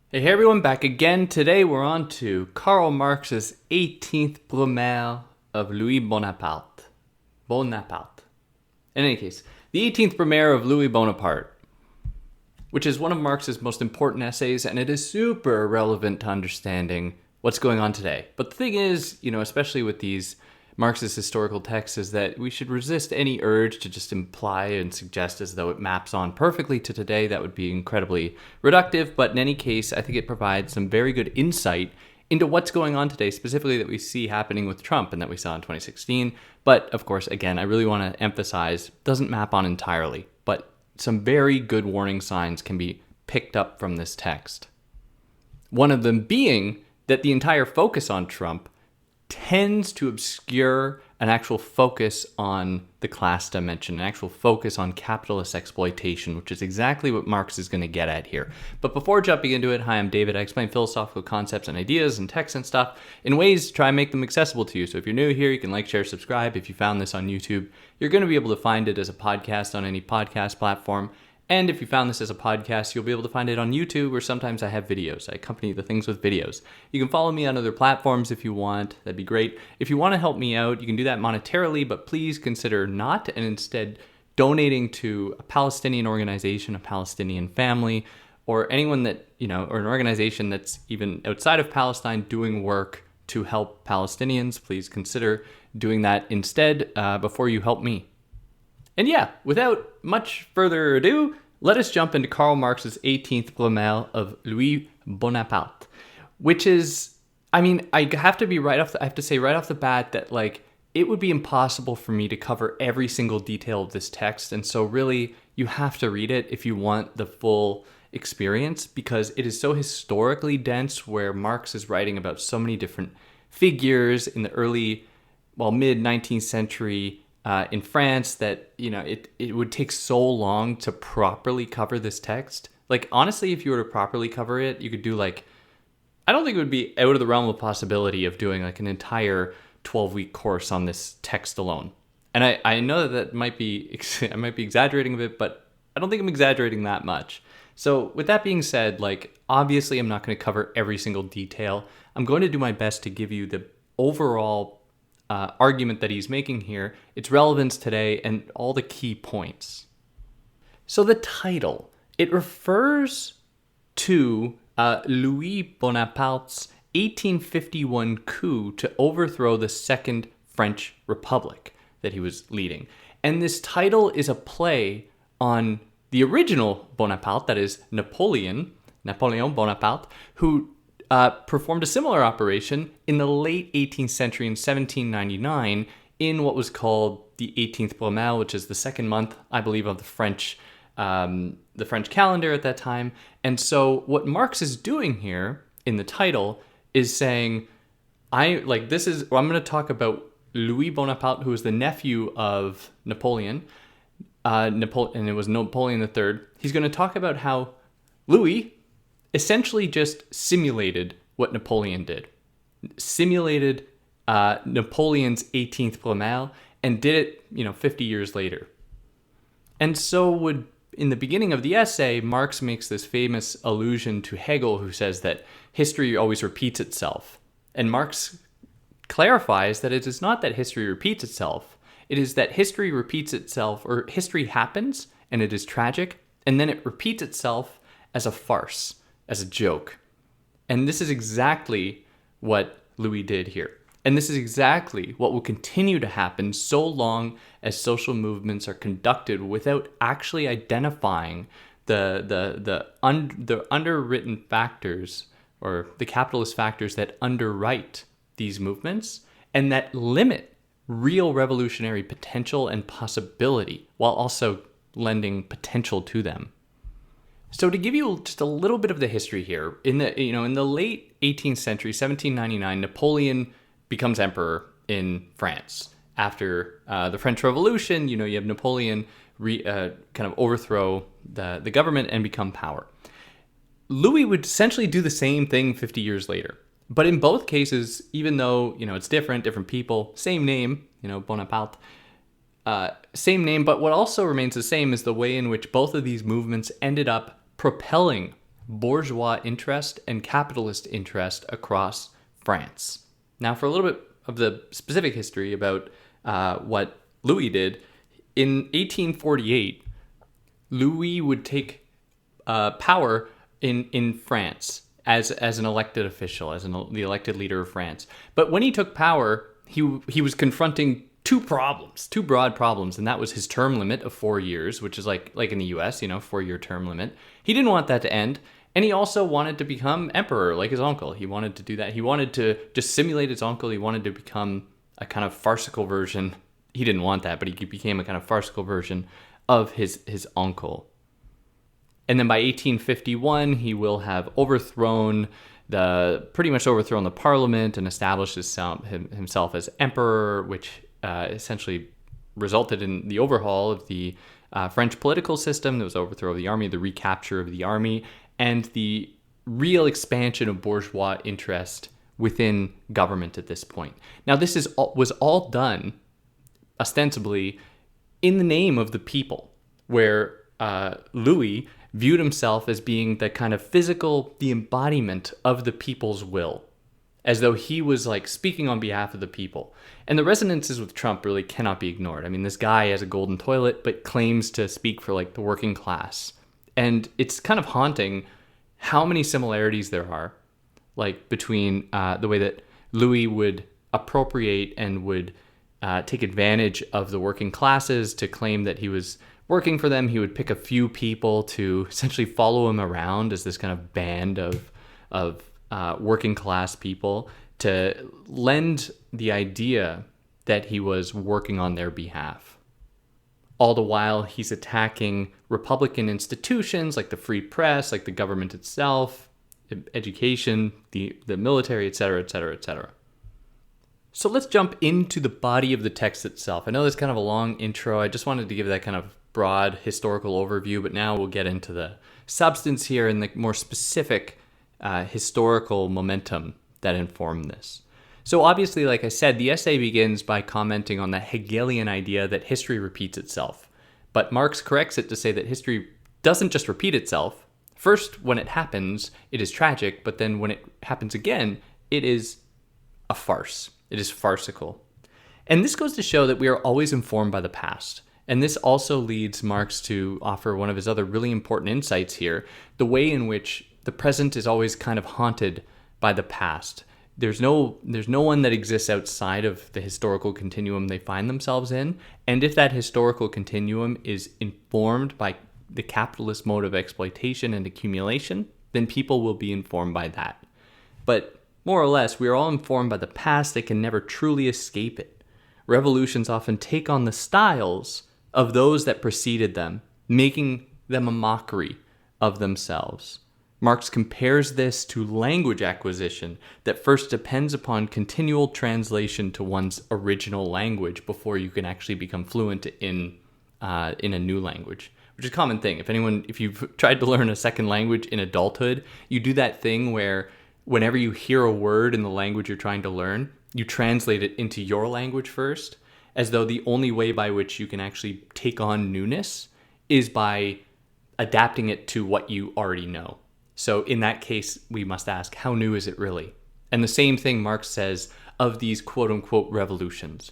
Hey everyone, back again. Today we're on to Karl Marx's 18th Brumaire of Louis Bonaparte. Bonaparte. In any case, the 18th Brumaire of Louis Bonaparte, which is one of Marx's most important essays, and it is super relevant to understanding what's going on today. But the thing is, especially with these Marxist historical texts, is that we should resist any urge to just imply and suggest as though it maps on perfectly to today. That would be incredibly reductive, but in any case, I think it provides some very good insight into what's going on today, specifically that we see happening with Trump and that we saw in 2016. But of course, again, I really want to emphasize, doesn't map on entirely, but some very good warning signs can be picked up from this text. One of them being that the entire focus on Trump tends to obscure an actual focus on the class dimension, an actual focus on capitalist exploitation, which is exactly what Marx is going to get at here. But before jumping into it, hi, I'm David. I explain philosophical concepts and ideas and texts and stuff in ways to try and make them accessible to you. So if you're new here, you can like, share, subscribe. If you found this on YouTube, you're going to be able to find it as a podcast on any podcast platform. And if you found this as a podcast, you'll be able to find it on YouTube, or sometimes I have videos. I accompany the things with videos. You can follow me on other platforms if you want. That'd be great. If you want to help me out, you can do that monetarily, but please consider not, and instead donating to a Palestinian organization, a Palestinian family, or anyone that, or an organization that's even outside of Palestine doing work to help Palestinians. Please consider doing that instead before you help me. And yeah, without much further ado, let us jump into Karl Marx's 18th Brumaire of Louis Bonaparte, which is, I have to say right off the bat that it would be impossible for me to cover every single detail of this text. And so really you have to read it if you want the full experience, because it is so historically dense, where Marx is writing about so many different figures in the mid 19th century in France, that it would take so long to properly cover this text. Honestly, if you were to properly cover it, you could do I don't think it would be out of the realm of possibility of doing an entire 12-week course on this text alone. And I know that might be I might be exaggerating a bit, but I don't think I'm exaggerating that much. So with that being said, obviously I'm not going to cover every single detail. I'm going to do my best to give you the overall argument that he's making here, its relevance today, and all the key points. So the title, it refers to Louis Bonaparte's 1851 coup to overthrow the Second French Republic that he was leading. And this title is a play on the original Bonaparte, that is Napoleon Bonaparte, who performed a similar operation in the late 18th century in 1799 in what was called the 18th Brumaire, which is the second month, I believe, of the French calendar at that time. And so what Marx is doing here in the title is saying, I'm going to talk about Louis Bonaparte, who was the nephew of Napoleon, and it was Napoleon III. He's going to talk about how Louis essentially just simulated what Napoleon did. Simulated Napoleon's 18th Brumaire and did it, 50 years later. And so in the beginning of the essay, Marx makes this famous allusion to Hegel, who says that history always repeats itself. And Marx clarifies that it is not that history repeats itself. It is that history repeats itself, or history happens and it is tragic, and then it repeats itself as a farce, as a joke. And this is exactly what Louis did here. And this is exactly what will continue to happen so long as social movements are conducted without actually identifying the underwritten factors, or the capitalist factors that underwrite these movements and that limit real revolutionary potential and possibility, while also lending potential to them. So to give you just a little bit of the history here, in the late 18th century, 1799, Napoleon becomes emperor in France. After the French Revolution, you have Napoleon kind of overthrow the government and become power. Louis would essentially do the same thing 50 years later. But in both cases, even though, it's different people, same name, Bonaparte, same name, but what also remains the same is the way in which both of these movements ended up propelling bourgeois interest and capitalist interest across France. Now, for a little bit of the specific history about what Louis did, in 1848, Louis would take power in France as an elected official, the elected leader of France. But when he took power, he was confronting two broad problems, and that was his term limit of 4 years, which is like in the US, 4-year term limit. He didn't want that to end, and he also wanted to become emperor like his uncle. He wanted to do that. He wanted to just simulate his uncle. He wanted to become a kind of farcical version. He didn't want that, but he became a kind of farcical version of his uncle. And then by 1851, he will have pretty much overthrown the parliament and established himself as emperor, which essentially resulted in the overhaul of the French political system. There was overthrow of the army, the recapture of the army, and the real expansion of bourgeois interest within government at this point. Now, this was all done ostensibly in the name of the people, where Louis viewed himself as being the kind of the embodiment of the people's will, as though he was like speaking on behalf of the people. And the resonances with Trump really cannot be ignored. I mean, this guy has a golden toilet, but claims to speak for like the working class. And it's kind of haunting how many similarities there are, like between the way that Louis would appropriate and would take advantage of the working classes to claim that he was working for them. He would pick a few people to essentially follow him around as this kind of band of working class people to lend the idea that he was working on their behalf. All the while, he's attacking Republican institutions like the free press, like the government itself, education, the military, etc., etc., etc. So let's jump into the body of the text itself. I know this is kind of a long intro. I just wanted to give that kind of broad historical overview, but now we'll get into the substance here and the more specific historical momentum that informed this. So obviously, like I said, the essay begins by commenting on the Hegelian idea that history repeats itself. But Marx corrects it to say that history doesn't just repeat itself. First, when it happens, it is tragic, but then when it happens again, it is a farce. It is farcical. And this goes to show that we are always informed by the past. And this also leads Marx to offer one of his other really important insights here, the way in which the present is always kind of haunted by the past. There's no one that exists outside of the historical continuum they find themselves in. And if that historical continuum is informed by the capitalist mode of exploitation and accumulation, then people will be informed by that. But more or less, we are all informed by the past. They can never truly escape it. Revolutions often take on the styles of those that preceded them, making them a mockery of themselves. Marx compares this to language acquisition that first depends upon continual translation to one's original language before you can actually become fluent in a new language, which is a common thing. If you've tried to learn a second language in adulthood, you do that thing where whenever you hear a word in the language you're trying to learn, you translate it into your language first, as though the only way by which you can actually take on newness is by adapting it to what you already know. So in that case, we must ask, how new is it really? And the same thing Marx says of these quote-unquote revolutions.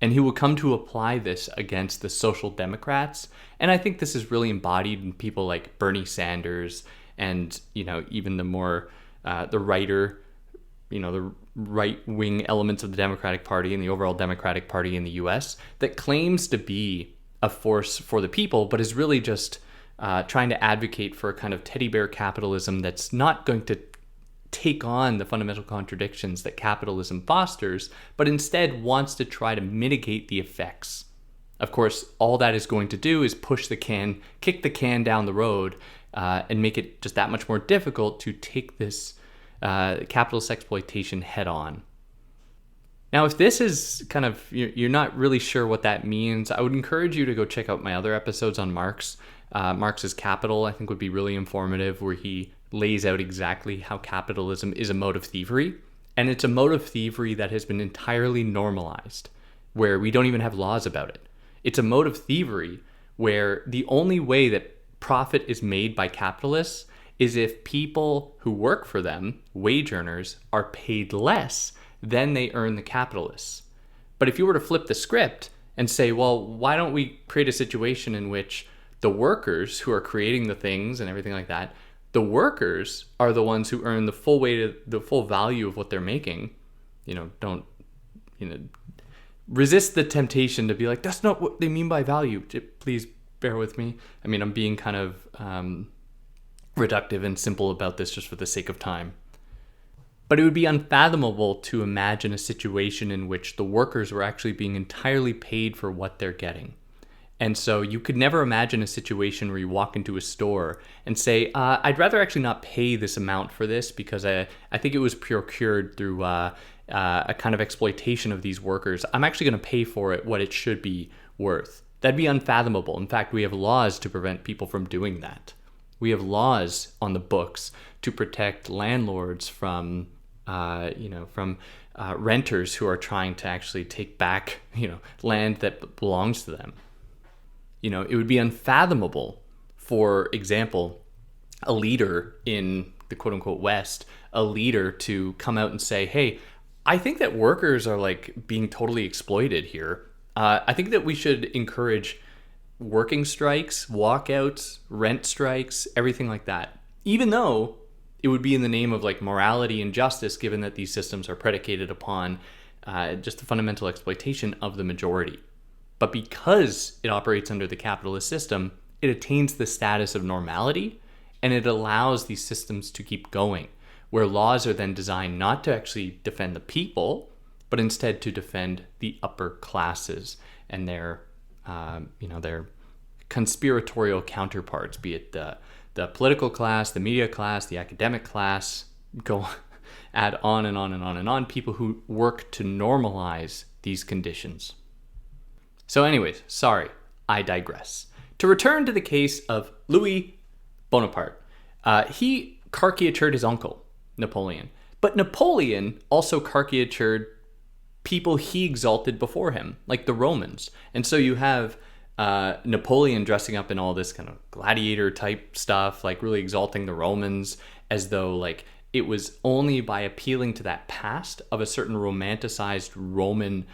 And he will come to apply this against the social democrats. And I think this is really embodied in people like Bernie Sanders and, even the more, the right-wing elements of the Democratic Party and the overall Democratic Party in the US that claims to be a force for the people, but is really just trying to advocate for a kind of teddy bear capitalism that's not going to take on the fundamental contradictions that capitalism fosters, but instead wants to try to mitigate the effects. Of course, all that is going to do is kick the can down the road, and make it just that much more difficult to take this capitalist exploitation head on. Now, if this is kind of, you're not really sure what that means, I would encourage you to go check out my other episodes on Marx. Marx's Capital, I think, would be really informative, where he lays out exactly how capitalism is a mode of thievery. And it's a mode of thievery that has been entirely normalized, where we don't even have laws about it. It's a mode of thievery where the only way that profit is made by capitalists is if people who work for them, wage earners, are paid less than they earn the capitalists. But if you were to flip the script and say, well, why don't we create a situation in which the workers who are creating the things and everything like that, the workers are the ones who earn the full weight, the full value of what they're making. Don't, resist the temptation to be like, that's not what they mean by value. Please bear with me. I mean, I'm being kind of reductive and simple about this just for the sake of time. But it would be unfathomable to imagine a situation in which the workers were actually being entirely paid for what they're getting. And so you could never imagine a situation where you walk into a store and say, I'd rather actually not pay this amount for this because I think it was procured through a kind of exploitation of these workers. I'm actually going to pay for it what it should be worth. That'd be unfathomable. In fact, we have laws to prevent people from doing that. We have laws on the books to protect landlords from renters who are trying to actually take back, land that belongs to them. It would be unfathomable, for example, a leader in the quote unquote West, a leader to come out and say, hey, I think that workers are like being totally exploited here. I think that we should encourage working strikes, walkouts, rent strikes, everything like that. Even though it would be in the name of like morality and justice, given that these systems are predicated upon just the fundamental exploitation of the majority. But because it operates under the capitalist system, it attains the status of normality, and it allows these systems to keep going, where laws are then designed not to actually defend the people, but instead to defend the upper classes and their conspiratorial counterparts, be it the political class, the media class, the academic class, go add on and on and on and on, people who work to normalize these conditions. So anyways, sorry, I digress. To return to the case of Louis Bonaparte, he caricatured his uncle, Napoleon. But Napoleon also caricatured people he exalted before him, like the Romans. And so you have Napoleon dressing up in all this kind of gladiator type stuff, like really exalting the Romans as though like it was only by appealing to that past of a certain romanticized Roman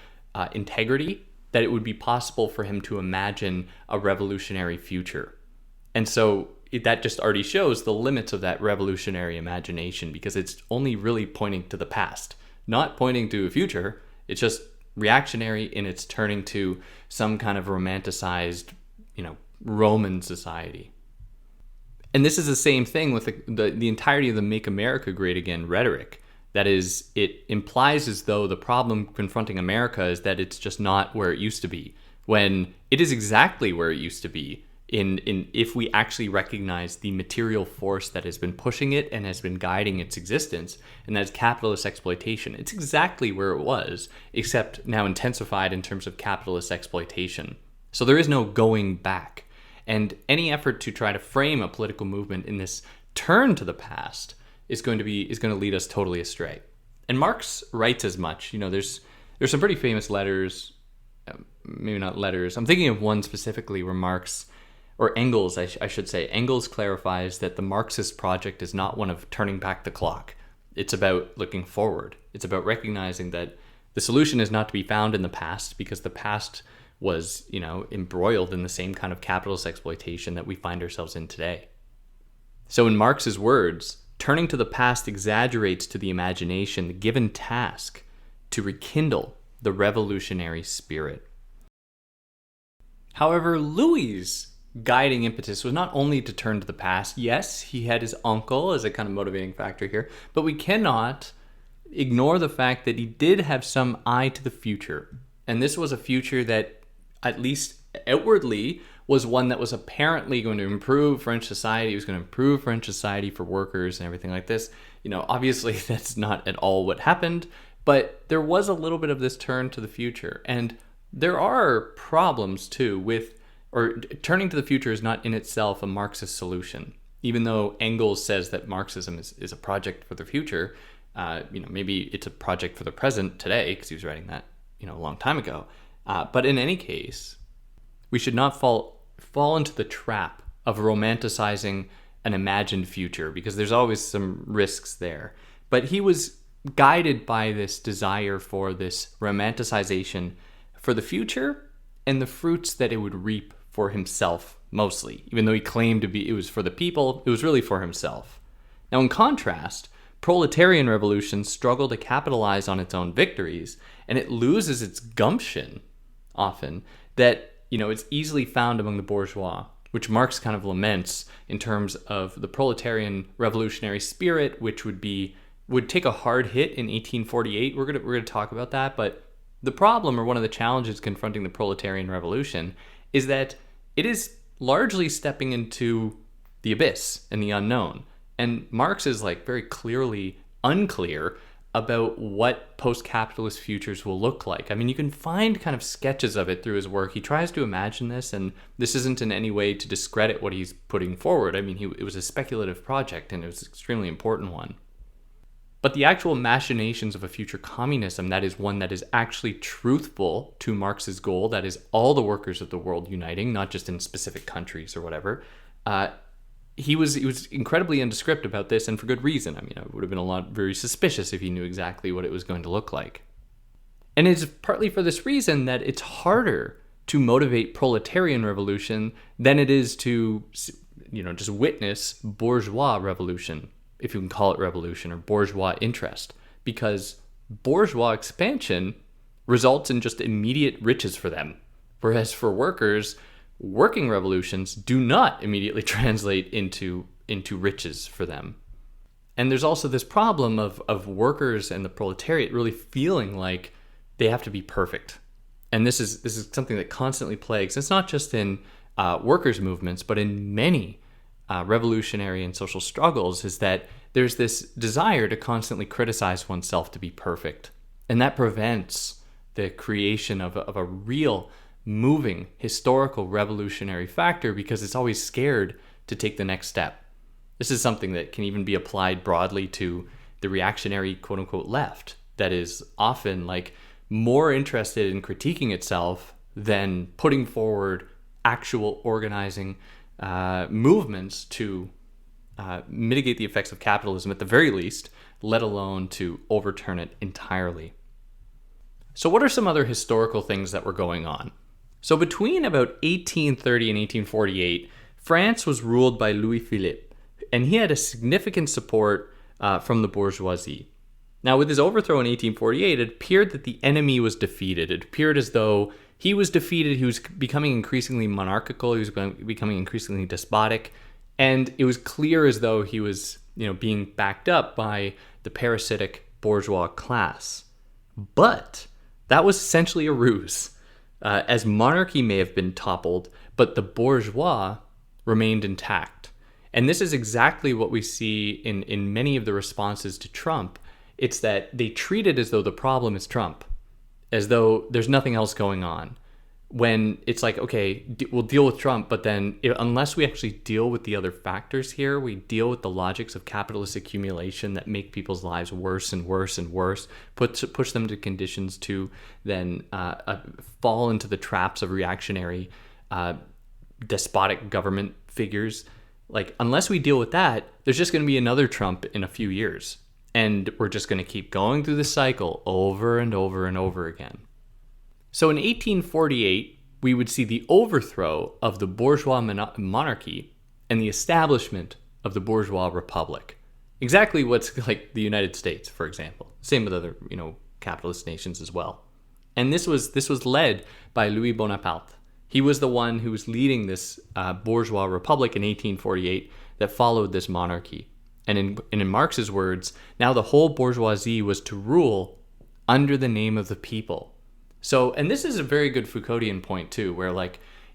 integrity that it would be possible for him to imagine a revolutionary future. And so that just already shows the limits of that revolutionary imagination, because it's only really pointing to the past, not pointing to a future. It's just reactionary in its turning to some kind of romanticized, Roman society. And this is the same thing with the entirety of the Make America Great Again rhetoric. That is, it implies as though the problem confronting America is that it's just not where it used to be, when it is exactly where it used to be if we actually recognize the material force that has been pushing it and has been guiding its existence, and that is capitalist exploitation. It's exactly where it was, except now intensified in terms of capitalist exploitation. So there is no going back. And any effort to try to frame a political movement in this turn to the past is going to lead us totally astray. And Marx writes as much. There's some pretty famous letters, maybe not letters. I'm thinking of one specifically where Marx, or Engels, I should say, Engels clarifies that the Marxist project is not one of turning back the clock. It's about looking forward. It's about recognizing that the solution is not to be found in the past, because the past was, embroiled in the same kind of capitalist exploitation that we find ourselves in today. So in Marx's words, turning to the past exaggerates to the imagination the given task to rekindle the revolutionary spirit. However, Louis's guiding impetus was not only to turn to the past. Yes, he had his uncle as a kind of motivating factor here, but we cannot ignore the fact that he did have some eye to the future. And this was a future that, at least outwardly, was one that was apparently going to improve French society. It was going to improve French society for workers and everything like this. Obviously that's not at all what happened, but there was a little bit of this turn to the future. And there are problems too turning to the future is not in itself a Marxist solution. Even though Engels says that Marxism is a project for the future, maybe it's a project for the present today, because he was writing that, a long time ago. But in any case, we should not fall into the trap of romanticizing an imagined future, because there's always some risks there. But he was guided by this desire for this romanticization for the future and the fruits that it would reap for himself mostly. Even though he claimed it was for the people, it was really for himself. Now, in contrast, proletarian revolutions struggle to capitalize on its own victories, and it loses its gumption often that, it's easily found among the bourgeois, which Marx kind of laments in terms of the proletarian revolutionary spirit, which would take a hard hit in 1848. We're gonna talk about that, but the problem, or one of the challenges confronting the proletarian revolution, is that it is largely stepping into the abyss and the unknown. And Marx is very clearly unclear about what post-capitalist futures will look like. I mean, you can find kind of sketches of it through his work. He tries to imagine this, and this isn't in any way to discredit what he's putting forward. I mean, it was a speculative project, and it was an extremely important one. But the actual machinations of a future communism, that is one that is actually truthful to Marx's goal, that is all the workers of the world uniting, not just in specific countries or whatever, he was incredibly nondescript about this, and for good reason. I mean, I would have been very suspicious if he knew exactly what it was going to look like. And it's partly for this reason that it's harder to motivate proletarian revolution than it is to, just witness bourgeois revolution, if you can call it revolution, or bourgeois interest, because bourgeois expansion results in just immediate riches for them, whereas for workers, working revolutions do not immediately translate into riches for them. And there's also this problem of workers and the proletariat really feeling like they have to be perfect. And this is something that constantly plagues. It's not just in workers' movements, but in many revolutionary and social struggles, is that there's this desire to constantly criticize oneself to be perfect. And that prevents the creation of a real moving historical revolutionary factor, because it's always scared to take the next step. This is something that can even be applied broadly to the reactionary quote-unquote left, that is often more interested in critiquing itself than putting forward actual organizing movements to mitigate the effects of capitalism at the very least, let alone to overturn it entirely. So what are some other historical things that were going on? So between about 1830 and 1848, France was ruled by Louis Philippe, and he had a significant support from the bourgeoisie. Now, with his overthrow in 1848, it appeared that the enemy was defeated. It appeared as though he was defeated. He was becoming increasingly monarchical. He was becoming increasingly despotic. And it was clear as though he was, being backed up by the parasitic bourgeois class. But that was essentially a ruse. As monarchy may have been toppled, but the bourgeois remained intact. And this is exactly what we see in many of the responses to Trump. It's that they treat it as though the problem is Trump, as though there's nothing else going on. When it's okay, we'll deal with Trump, but then unless we actually deal with the other factors here, we deal with the logics of capitalist accumulation that make people's lives worse and worse and worse, push them to conditions to then fall into the traps of reactionary, despotic government figures. Unless we deal with that, there's just going to be another Trump in a few years. And we're just going to keep going through the cycle over and over and over again. So in 1848, we would see the overthrow of the bourgeois monarchy and the establishment of the bourgeois republic. Exactly what's like the United States, for example. Same with other, capitalist nations as well. And this was led by Louis Bonaparte. He was the one who was leading this bourgeois republic in 1848 that followed this monarchy. And in Marx's words, now the whole bourgeoisie was to rule under the name of the people. So, and this is a very good Foucauldian point too, where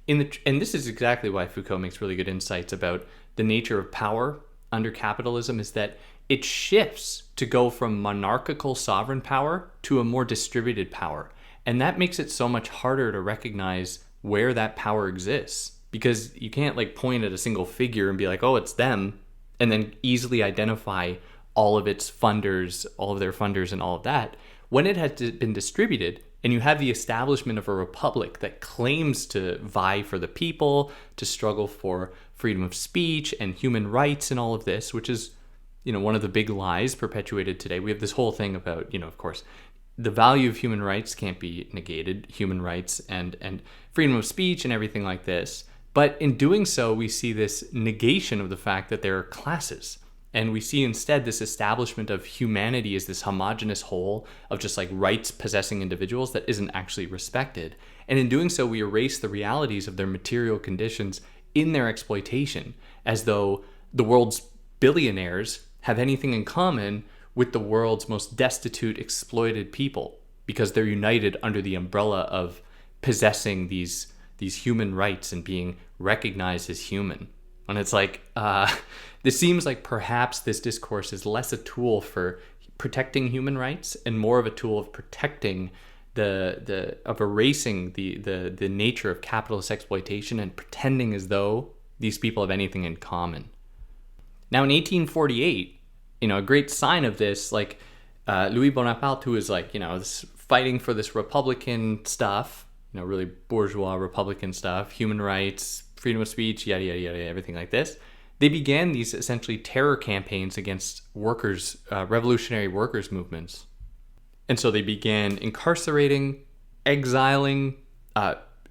and this is exactly why Foucault makes really good insights about the nature of power under capitalism, is that it shifts to go from monarchical sovereign power to a more distributed power. And that makes it so much harder to recognize where that power exists, because you can't point at a single figure and be oh, it's them, and then easily identify all of its funders, all of their funders and all of that. When it has been distributed, and you have the establishment of a republic that claims to vie for the people, to struggle for freedom of speech and human rights and all of this, which is, one of the big lies perpetuated today. We have this whole thing about, of course, the value of human rights can't be negated, human rights and freedom of speech and everything like this. But in doing so, we see this negation of the fact that there are classes. And we see instead this establishment of humanity as this homogenous whole of just like rights possessing individuals that isn't actually respected. And in doing so, we erase the realities of their material conditions in their exploitation, as though the world's billionaires have anything in common with the world's most destitute, exploited people, because they're united under the umbrella of possessing these human rights and being recognized as human. And it's like, this seems like perhaps this discourse is less a tool for protecting human rights and more of a tool of protecting of erasing the nature of capitalist exploitation and pretending as though these people have anything in common. Now in 1848, a great sign of this, like Louis Bonaparte, who is like, fighting for this Republican stuff, really bourgeois Republican stuff, human rights, freedom of speech, yada, yada, yada, everything like this. They began these essentially terror campaigns against workers, revolutionary workers' movements. And so they began incarcerating, exiling,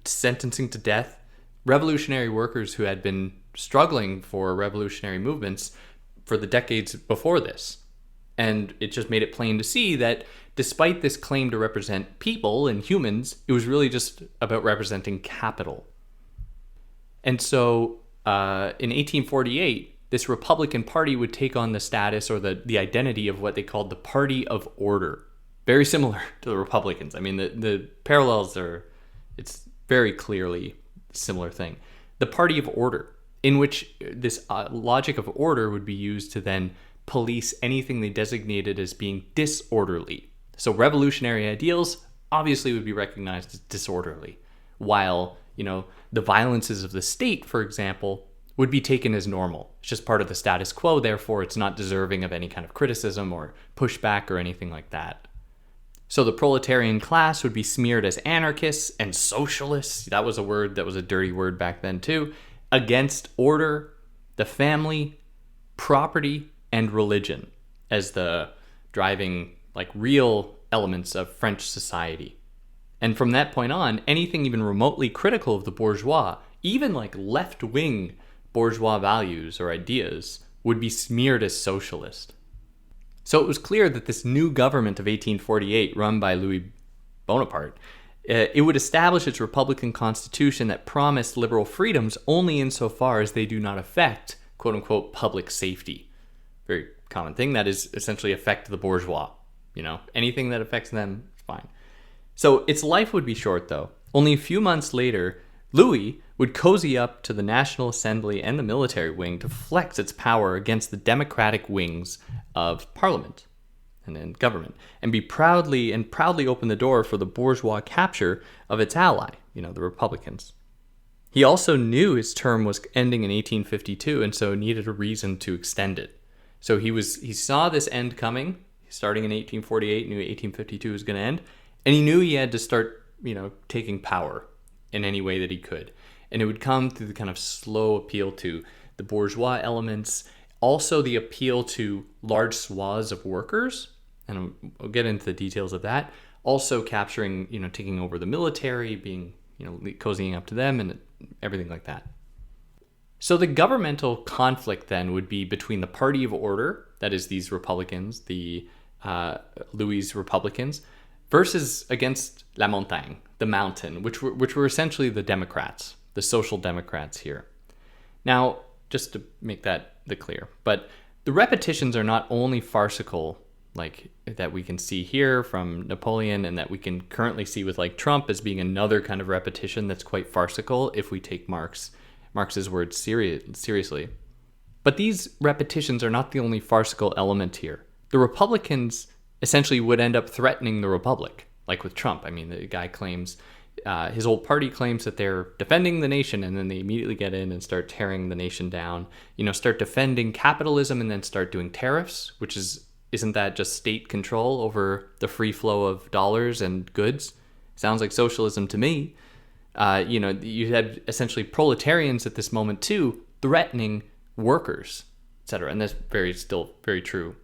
sentencing to death revolutionary workers who had been struggling for revolutionary movements for the decades before this. And it just made it plain to see that despite this claim to represent people and humans, it was really just about representing capital. And so in 1848, this Republican Party would take on the status or the identity of what they called the Party of Order. Very similar to the Republicans. I mean, the parallels it's very clearly a similar thing. The Party of Order, in which this logic of order would be used to then police anything they designated as being disorderly. So revolutionary ideals obviously would be recognized as disorderly, while, the violences of the state, for example, would be taken as normal. It's just part of the status quo, therefore it's not deserving of any kind of criticism or pushback or anything like that. So the proletarian class would be smeared as anarchists and socialists. That was a dirty word back then too. Against order, the family, property, and religion as the driving, real elements of French society. And from that point on, anything even remotely critical of the bourgeois, even left-wing bourgeois values or ideas, would be smeared as socialist. So it was clear that this new government of 1848, run by Louis Bonaparte, it would establish its republican constitution that promised liberal freedoms only insofar as they do not affect, quote-unquote, public safety. Very common thing. That is essentially affect the bourgeois. Anything that affects them is fine. So its life would be short, though. Only a few months later, Louis would cozy up to the National Assembly and the military wing to flex its power against the democratic wings of Parliament and then government, and proudly open the door for the bourgeois capture of its ally, the Republicans. He also knew his term was ending in 1852, and so needed a reason to extend it. So he saw this end coming, starting in 1848, knew 1852 was going to end, and he knew he had to start, taking power in any way that he could. And it would come through the kind of slow appeal to the bourgeois elements, also the appeal to large swaths of workers, and I'll get into the details of that, also capturing, taking over the military, being, cozying up to them and everything like that. So the governmental conflict then would be between the Party of Order, that is these Republicans, the Louis Republicans, versus against La Montagne, the mountain, which were essentially the Democrats, the social democrats here. Now, just to make that clear, but the repetitions are not only farcical, that we can see here from Napoleon and that we can currently see with Trump as being another kind of repetition that's quite farcical if we take Marx's words seriously. But these repetitions are not the only farcical element here. The Republicans essentially would end up threatening the Republic, like with Trump. I mean, the guy claims, his whole party claims that they're defending the nation, and then they immediately get in and start tearing the nation down, start defending capitalism and then start doing tariffs, which isn't that just state control over the free flow of dollars and goods? Sounds like socialism to me. You had essentially proletarians at this moment too, threatening workers, etc. And that's still very true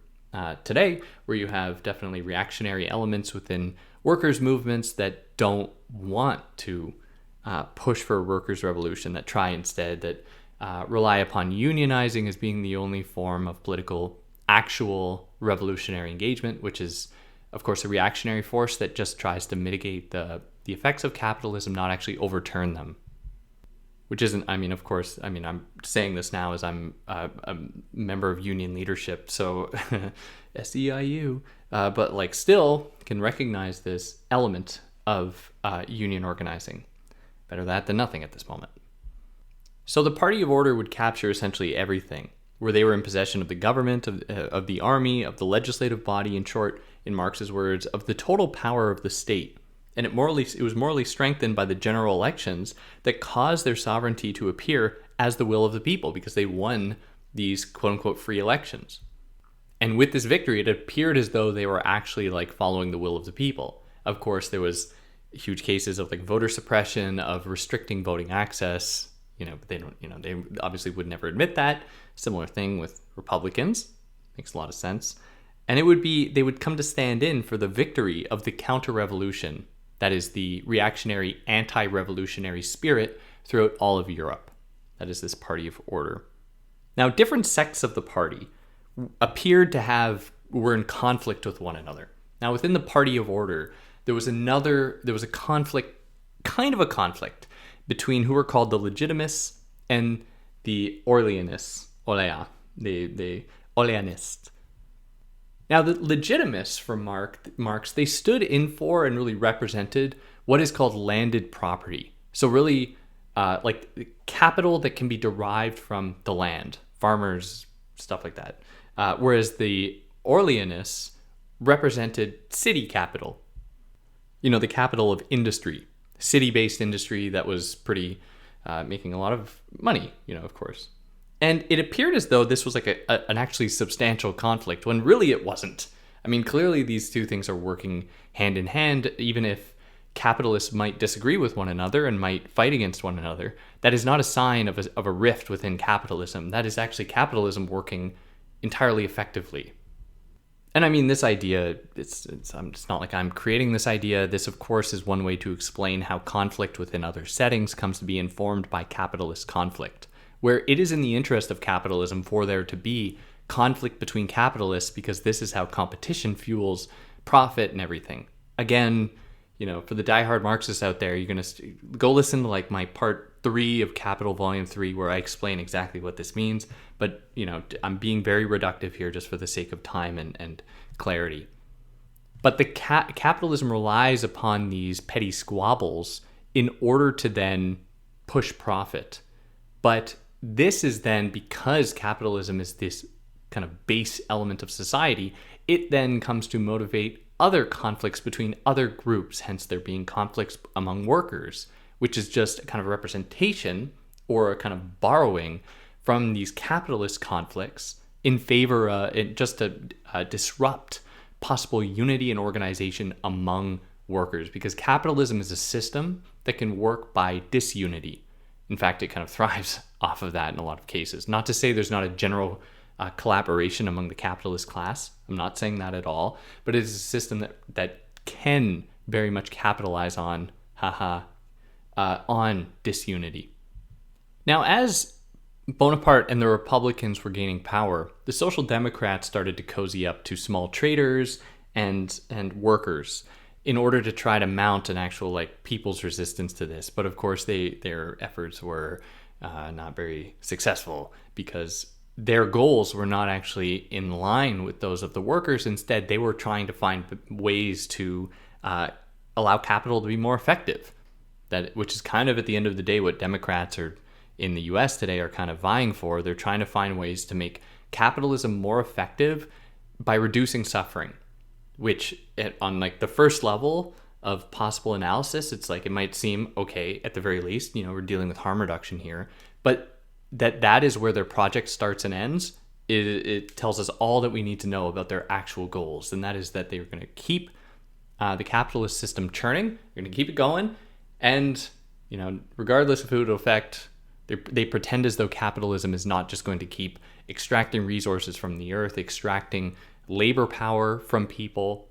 today, where you have definitely reactionary elements within workers' movements that don't want to push for a workers' revolution, that try instead, that rely upon unionizing as being the only form of political actual revolutionary engagement, which is, of course, a reactionary force that just tries to mitigate the effects of capitalism, not actually overturn them. Which isn't, of course, I'm saying this now as I'm a member of union leadership, so SEIU, but still can recognize this element of union organizing. Better that than nothing at this moment. So the Party of Order would capture essentially everything, where they were in possession of the government, of the army, of the legislative body, in short, in Marx's words, of the total power of the state. And it was morally strengthened by the general elections that caused their sovereignty to appear as the will of the people, because they won these quote-unquote free elections. And with this victory, it appeared as though they were actually following the will of the people. Of course, there was huge cases of voter suppression, of restricting voting access, but they obviously would never admit that. Similar thing with Republicans. Makes a lot of sense. And they would come to stand in for the victory of the counter-revolution, that is the reactionary anti-revolutionary spirit throughout all of Europe. That is this Party of Order. Now, different sects of the party were in conflict with one another. Now, within the Party of Order, there was a conflict, kind of a conflict, between who were called the Legitimists and the Orleanists, the Orleanists. Now, the Legitimists from Marx, they stood in for and really represented what is called landed property. So really, capital that can be derived from the land, farmers, stuff like that. Whereas the Orleanists represented city capital. The capital of industry, city-based industry that was pretty making a lot of money, of course. And it appeared as though this was an actually substantial conflict, when really it wasn't. Clearly these two things are working hand in hand, even if capitalists might disagree with one another and might fight against one another. That is not a sign of a rift within capitalism. That is actually capitalism working entirely effectively. And this idea, it's not like I'm creating this idea. This, of course, is one way to explain how conflict within other settings comes to be informed by capitalist conflict, where it is in the interest of capitalism for there to be conflict between capitalists, because this is how competition fuels profit and everything. Again, for the diehard Marxists out there, you're going to go listen to my part 3 of Capital Volume 3, where I explain exactly what this means. But, I'm being very reductive here just for the sake of time and clarity. But the capitalism relies upon these petty squabbles in order to then push profit. But this is then, because capitalism is this kind of base element of society, it then comes to motivate other conflicts between other groups, hence there being conflicts among workers, which is just a kind of representation or a kind of borrowing from these capitalist conflicts in favor, just to disrupt possible unity and organization among workers, because capitalism is a system that can work by disunity. In fact, it kind of thrives off of that in a lot of cases. Not to say there's not a general collaboration among the capitalist class. I'm not saying that at all. But it is a system that can very much capitalize on disunity. Now, as Bonaparte and the Republicans were gaining power, the Social Democrats started to cozy up to small traders and workers in order to try to mount an actual people's resistance to this. But of course, their efforts were not very successful, because their goals were not actually in line with those of the workers. Instead, they were trying to find ways to allow capital to be more effective, which is kind of at the end of the day what Democrats are in the US today are kind of vying for. They're trying to find ways to make capitalism more effective by reducing suffering, which on the first level of possible analysis, it's it might seem okay at the very least, we're dealing with harm reduction here, but that is where their project starts and ends. It tells us all that we need to know about their actual goals, and that is that they're going to keep the capitalist system churning. They're going to keep it going, and regardless of who it'll affect, They pretend as though capitalism is not just going to keep extracting resources from the earth, extracting labor power from people,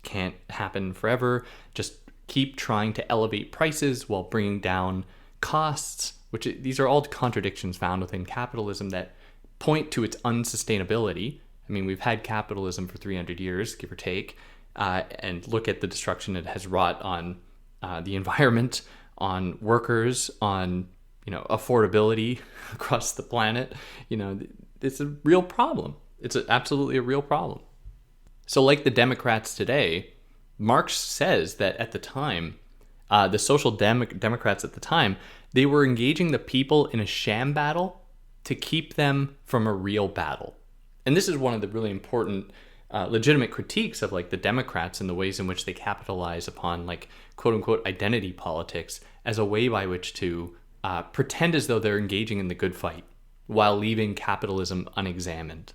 can't happen forever. Just keep trying to elevate prices while bringing down costs, these are all contradictions found within capitalism that point to its unsustainability. I mean, we've had capitalism for 300 years, give or take, and look at the destruction it has wrought on the environment, on workers, on affordability across the planet. It's a real problem. It's absolutely a real problem. So like the Democrats today, Marx says that at the time, the social democrats at the time, they were engaging the people in a sham battle to keep them from a real battle. And this is one of the really important legitimate critiques of like the Democrats and the ways in which they capitalize upon like quote unquote identity politics as a way by which to pretend as though they're engaging in the good fight while leaving capitalism unexamined.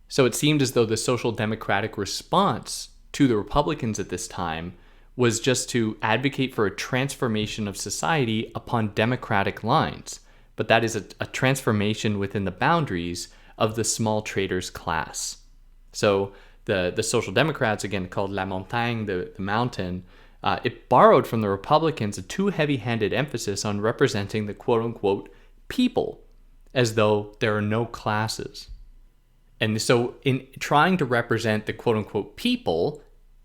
So it seemed as though the social democratic response to the Republicans at this time was just to advocate for a transformation of society upon democratic lines. But that is a transformation within the boundaries of the small traders class. So the Social Democrats, again called La Montagne, the mountain, it borrowed from the Republicans a too heavy-handed emphasis on representing the quote-unquote people, as though there are no classes. And so in trying to represent the quote-unquote people,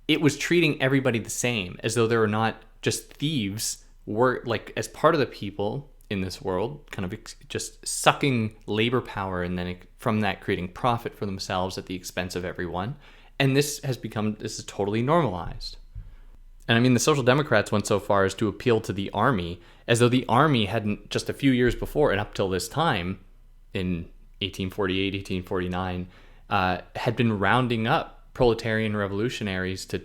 it was treating everybody the same, as though there were not just thieves, were like as part of the people in this world, kind of just sucking labor power and then from that creating profit for themselves at the expense of everyone. And this is totally normalized. And I mean, the Social Democrats went so far as to appeal to the army, as though the army hadn't just a few years before and up till this time, in 1848, 1849, had been rounding up proletarian revolutionaries to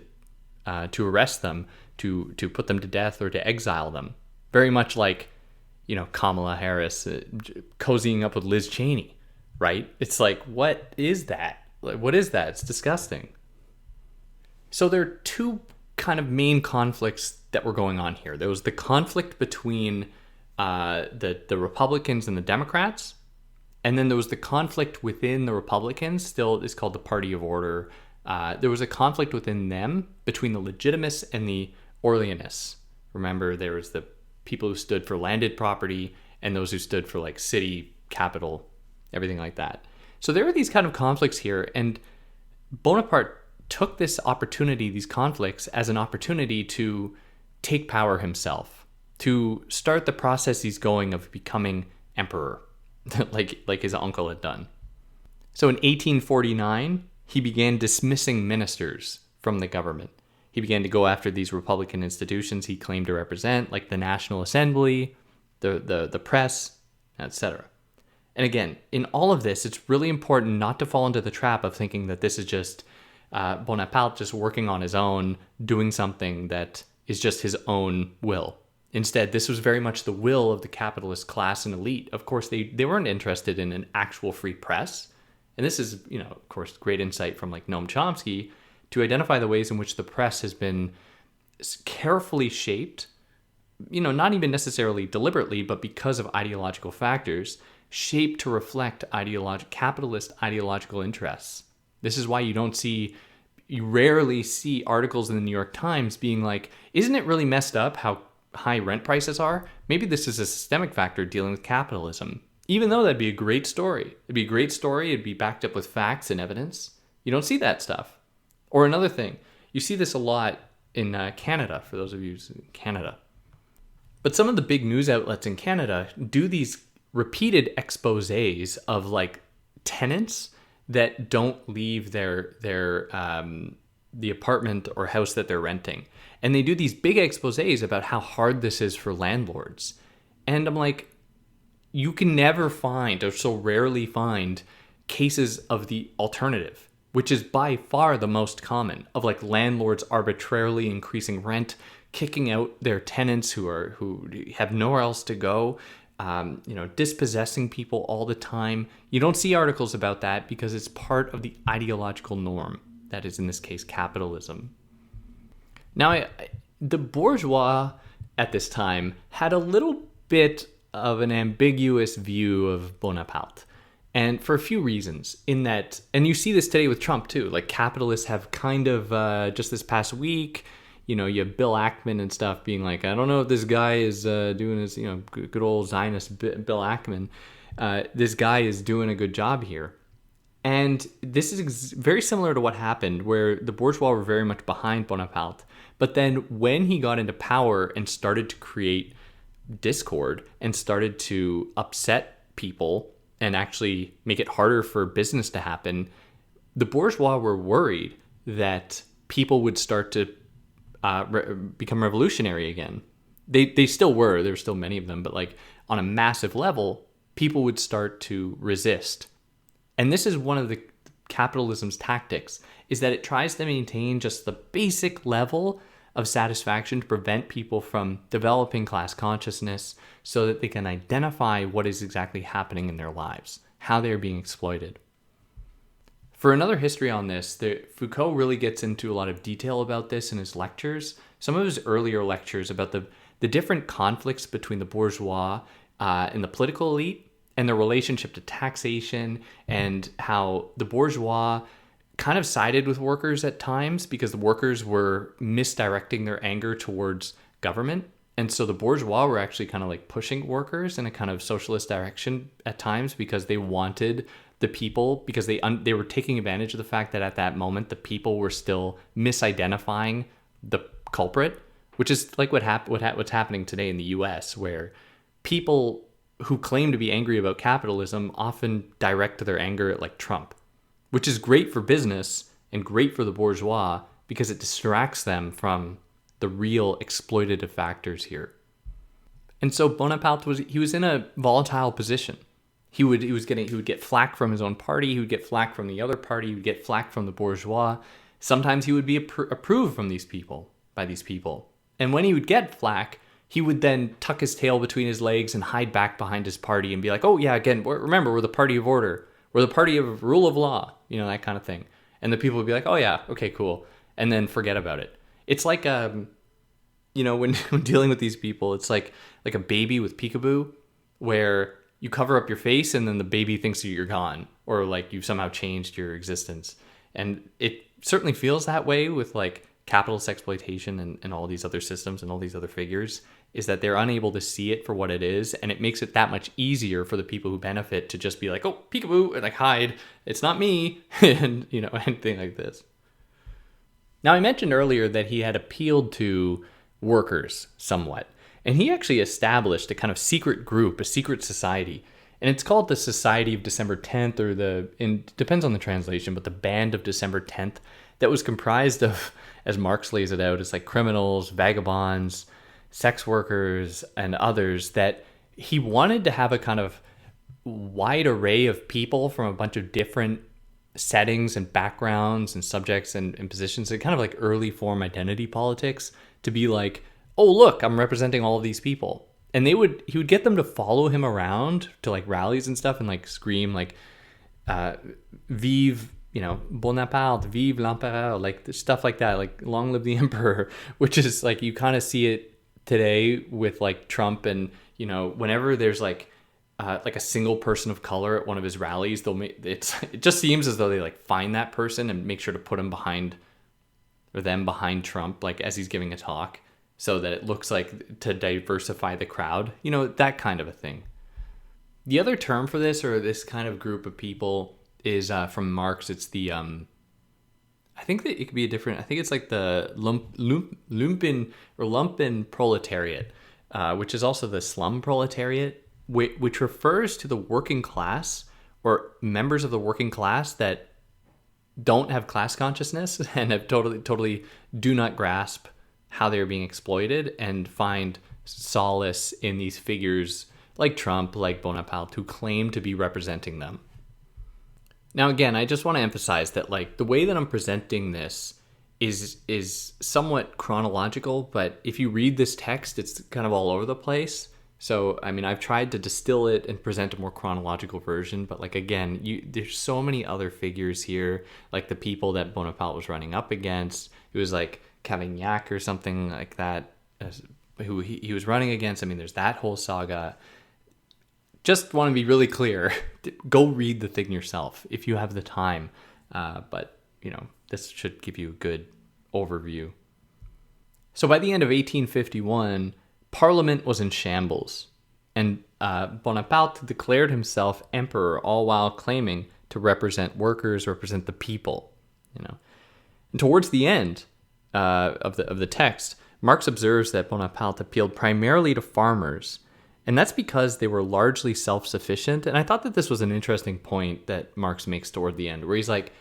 arrest them, to put them to death or to exile them. Very much like, Kamala Harris cozying up with Liz Cheney, right? It's like, what is that? Like, what is that? It's disgusting. So there are two kind of main conflicts that were going on here. There was the conflict between the Republicans and the Democrats, and then there was the conflict within the Republicans, still is called the Party of Order. There was a conflict within them between the Legitimists and the Orleanists. Remember, there was the people who stood for landed property and those who stood for like city, capital, everything like that. So there were these kind of conflicts here, and Bonaparte took this opportunity, these conflicts, as an opportunity to take power himself, to start the process he's going of becoming emperor, like his uncle had done. So in 1849, he began dismissing ministers from the government. He began to go after these Republican institutions he claimed to represent, like the National Assembly, the press, etc. And again, in all of this, it's really important not to fall into the trap of thinking that this is just Bonaparte just working on his own, doing something that is just his own will. Instead, this was very much the will of the capitalist class and elite. Of course, they weren't interested in an actual free press. And this is, of course, great insight from like Noam Chomsky to identify the ways in which the press has been carefully shaped, not even necessarily deliberately, but because of ideological factors, shaped to reflect capitalist ideological interests. This is why you rarely see articles in the New York Times being like, isn't it really messed up how high rent prices are? Maybe this is a systemic factor dealing with capitalism. Even though that'd be a great story. It'd be a great story. It'd be backed up with facts and evidence. You don't see that stuff. Or another thing, you see this a lot in Canada, for those of you in Canada. But some of the big news outlets in Canada do these repeated exposés of like tenants that don't leave the apartment or house that they're renting. And they do these big exposés about how hard this is for landlords. And I'm like, you can never find, or so rarely find, cases of the alternative, which is by far the most common, of like landlords arbitrarily increasing rent, kicking out their tenants who have nowhere else to go, dispossessing people all the time. You don't see articles about that because it's part of the ideological norm. That is, in this case, capitalism. Now, the bourgeois at this time had a little bit of an ambiguous view of Bonaparte. And for a few reasons, in that, and you see this today with Trump too, like capitalists have kind of, just this past week, you have Bill Ackman and stuff being like, I don't know if this guy is doing his, good old Zionist Bill Ackman. This guy is doing a good job here. And this is very similar to what happened, where the bourgeois were very much behind Bonaparte. But then when he got into power and started to create discord and started to upset people and actually make it harder for business to happen, the bourgeois were worried that people would start to become revolutionary again. They still were. There were still many of them, but like on a massive level, people would start to resist. And this is one of the capitalism's tactics, is that it tries to maintain just the basic level of satisfaction to prevent people from developing class consciousness so that they can identify what is exactly happening in their lives, how they're being exploited. For another history on this, Foucault really gets into a lot of detail about this in his lectures. Some of his earlier lectures about the different conflicts between the bourgeois and the political elite and their relationship to taxation, and how the bourgeois kind of sided with workers at times because the workers were misdirecting their anger towards government. And so the bourgeois were actually kind of like pushing workers in a kind of socialist direction at times because they wanted the people, because they were taking advantage of the fact that at that moment the people were still misidentifying the culprit, which is like what's happening today in the US, where people who claim to be angry about capitalism often direct their anger at like Trump, which is great for business and great for the bourgeois because it distracts them from the real exploitative factors here. And so Bonaparte was in a volatile position. He would get flack from his own party, he would get flack from the other party, he would get flack from the bourgeois. Sometimes he would be approved by these people. And when he would get flack, he would then tuck his tail between his legs and hide back behind his party and be like, oh yeah, again, remember, we're the party of order. We're the party of rule of law, that kind of thing. And the people would be like, oh yeah, okay, cool. And then forget about it. It's like, when dealing with these people, it's like a baby with peekaboo, where you cover up your face and then the baby thinks that you're gone, or like you've somehow changed your existence. And it certainly feels that way with like capitalist exploitation and all these other systems and all these other figures, is that they're unable to see it for what it is, and it makes it that much easier for the people who benefit to just be like, oh, peekaboo, and like hide, it's not me, and anything like this. Now, I mentioned earlier that he had appealed to workers somewhat, and he actually established a kind of secret group, a secret society, and it's called the Society of December 10th, or depends on the translation, but the Band of December 10th, that was comprised of, as Marx lays it out, it's like criminals, vagabonds, sex workers, and others, that he wanted to have a kind of wide array of people from a bunch of different settings and backgrounds and subjects and positions, and kind of like early form identity politics, to be like, oh, look, I'm representing all of these people. And he would get them to follow him around to like rallies and stuff and like scream like, vive, Bonaparte, vive l'empereur, like stuff like that, like long live the emperor, which is like, you kind of see it today with like Trump, and whenever there's like a single person of color at one of his rallies, it just seems as though they like find that person and make sure to put him behind Trump, like as he's giving a talk, so that it looks like to diversify the crowd, that kind of a thing. The other term for this, or this kind of group of people, is from Marx. It's the I think that it could be a different. I think it's like the lumpen proletariat, which is also the slum proletariat, which refers to the working class or members of the working class that don't have class consciousness and have totally do not grasp how they're being exploited, and find solace in these figures like Trump, like Bonaparte, who claim to be representing them. Now, again, I just want to emphasize that like the way that I'm presenting this is somewhat chronological, but if you read this text, it's kind of all over the place. So, I mean, I've tried to distill it and present a more chronological version, but like, again, there's so many other figures here, like the people that Bonaparte was running up against. It was like Cavaignac or something like that, who he was running against. I mean, there's that whole saga. just want to be really clear. Go read the thing yourself if you have the time. But, this should give you a good overview. So by the end of 1851, Parliament was in shambles, and Bonaparte declared himself emperor, all while claiming to represent workers, represent the people. And towards the end of the text, Marx observes that Bonaparte appealed primarily to farmers, and that's because they were largely self-sufficient. And I thought that this was an interesting point that Marx makes toward the end, where he's like,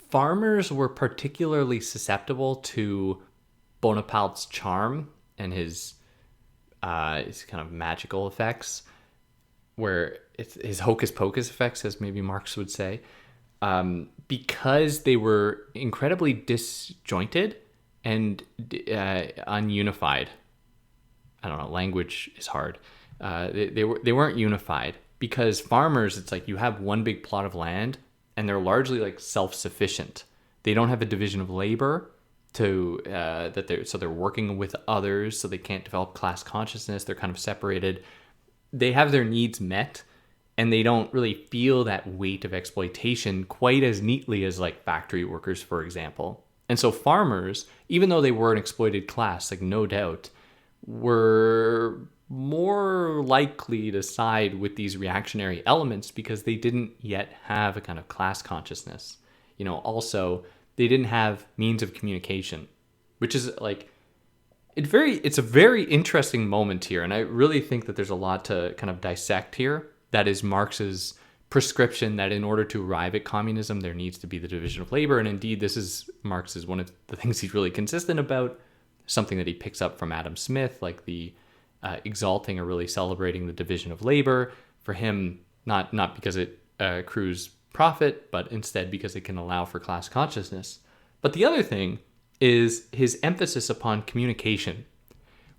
farmers were particularly susceptible to Bonaparte's charm and his kind of magical effects, where it's his hocus pocus effects, as maybe Marx would say, because they were incredibly disjointed and ununified. I don't know, language is hard. They weren't unified, because farmers, it's like you have one big plot of land and they're largely like self-sufficient. They don't have a division of labor they're working with others, so they can't develop class consciousness. They're kind of separated. They have their needs met, and they don't really feel that weight of exploitation quite as neatly as like factory workers, for example. And so farmers, even though they were an exploited class, like no doubt, were more likely to side with these reactionary elements because they didn't yet have a kind of class consciousness. Also, they didn't have means of communication, which is like, it's a very interesting moment here. And I really think that there's a lot to kind of dissect here. That is Marx's prescription that in order to arrive at communism, there needs to be the division of labor. And indeed, this is Marx's one of the things he's really consistent about, something that he picks up from Adam Smith, like the exalting or really celebrating the division of labor. For him, not because it accrues profit, but instead because it can allow for class consciousness. But the other thing is his emphasis upon communication,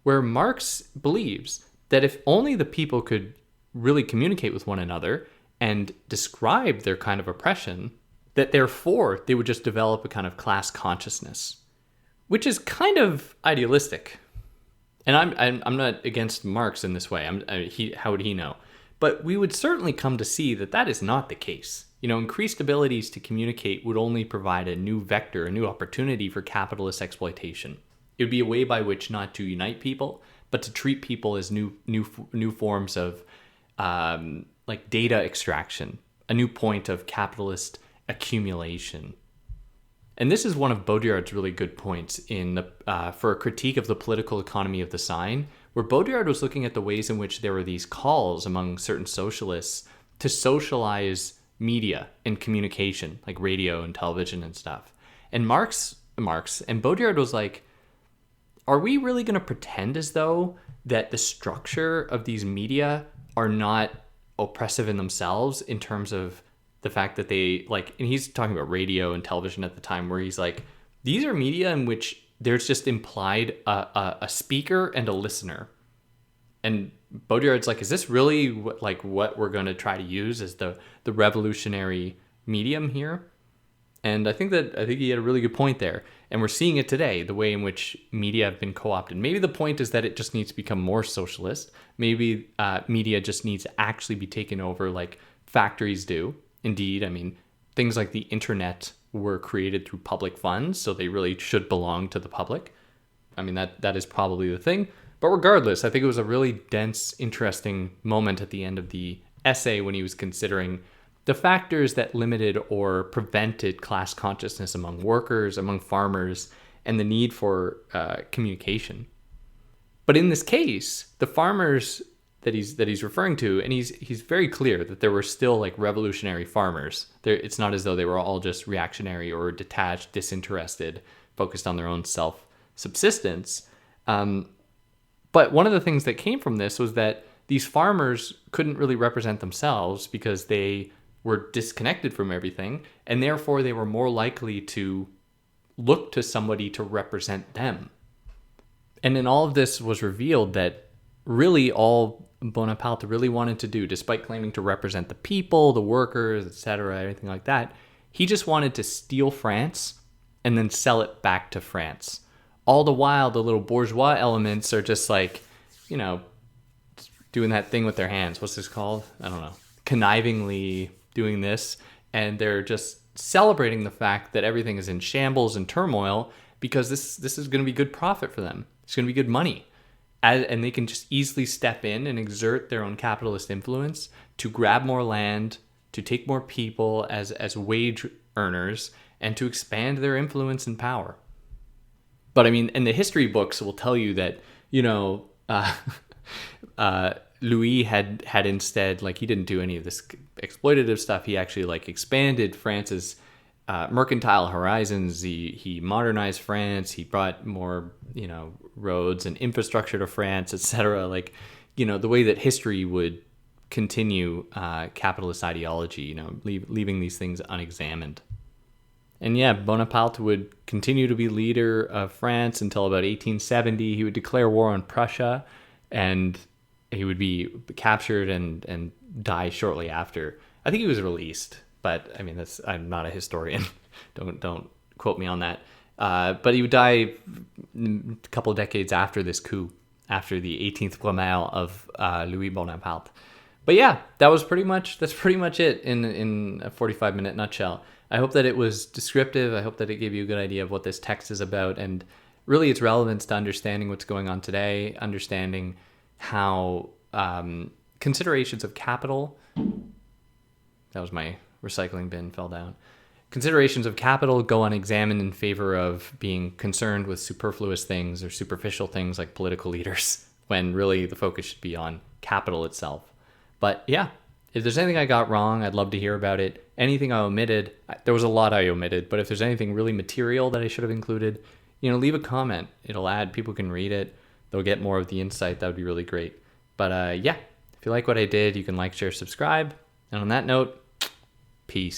where Marx believes that if only the people could really communicate with one another and describe their kind of oppression, that therefore they would just develop a kind of class consciousness, which is kind of idealistic. And I'm not against Marx in this way. How would he know? But we would certainly come to see that that is not the case. Increased abilities to communicate would only provide a new vector, a new opportunity for capitalist exploitation. It would be a way by which not to unite people, but to treat people as new forms of like data extraction, a new point of capitalist accumulation. And this is one of Baudrillard's really good points in for a critique of the political economy of the sign, where Baudrillard was looking at the ways in which there were these calls among certain socialists to socialize media and communication, like radio and television and stuff. And Marx and Baudrillard was like, are we really going to pretend as though that the structure of these media are not oppressive in themselves, in terms of the fact that they and he's talking about radio and television at the time, where he's like, these are media in which there's just implied a speaker and a listener. And Baudrillard's like, is this really what we're going to try to use as the revolutionary medium here? And I think he had a really good point there. And we're seeing it today, the way in which media have been co-opted. Maybe the point is that it just needs to become more socialist. Maybe media just needs to actually be taken over like factories do. Indeed, things like the internet were created through public funds, so they really should belong to the public. That is probably the thing. But regardless, I think it was a really dense, interesting moment at the end of the essay when he was considering the factors that limited or prevented class consciousness among workers, among farmers, and the need for communication. But in this case, the farmers that he's referring to, and he's very clear that there were still like revolutionary farmers. It's not as though they were all just reactionary or detached, disinterested, focused on their own self-subsistence. But one of the things that came from this was that these farmers couldn't really represent themselves because they were disconnected from everything, and therefore they were more likely to look to somebody to represent them. And in all of this was revealed that really all Bonaparte really wanted to do, despite claiming to represent the people, the workers, etc., everything like that, he just wanted to steal France and then sell it back to France. All the while, the little bourgeois elements are just like, doing that thing with their hands. What's this called? I don't know. Connivingly doing this. And they're just celebrating the fact that everything is in shambles and turmoil because this is going to be good profit for them. It's going to be good money. And they can just easily step in and exert their own capitalist influence to grab more land, to take more people as wage earners, and to expand their influence and power. But I mean, and the history books will tell you that, Louis had instead, like, he didn't do any of this exploitative stuff. He actually, like, expanded France's mercantile horizons. He modernized France. He brought more, roads and infrastructure to France, etc. Like, the way that history would continue capitalist ideology, leaving these things unexamined. And yeah, Bonaparte would continue to be leader of France until about 1870. He would declare war on Prussia, and he would be captured and die shortly after. I think he was released, but I mean, I'm not a historian. Don't quote me on that. But he would die a couple of decades after this coup, after the 18th Brumaire of Louis Bonaparte. But yeah, that's pretty much it in a 45-minute nutshell. I hope that it was descriptive. I hope that it gave you a good idea of what this text is about, and really its relevance to understanding what's going on today, understanding how considerations of capital, that was my recycling bin fell down, considerations of capital go unexamined in favor of being concerned with superfluous things or superficial things like political leaders, when really the focus should be on capital itself. But yeah, if there's anything I got wrong, I'd love to hear about it. Anything I omitted, there was a lot I omitted, but if there's anything really material that I should have included, leave a comment. It'll add, people can read it. They'll get more of the insight. That would be really great. But yeah, if you like what I did, you can like, share, subscribe. And on that note, peace.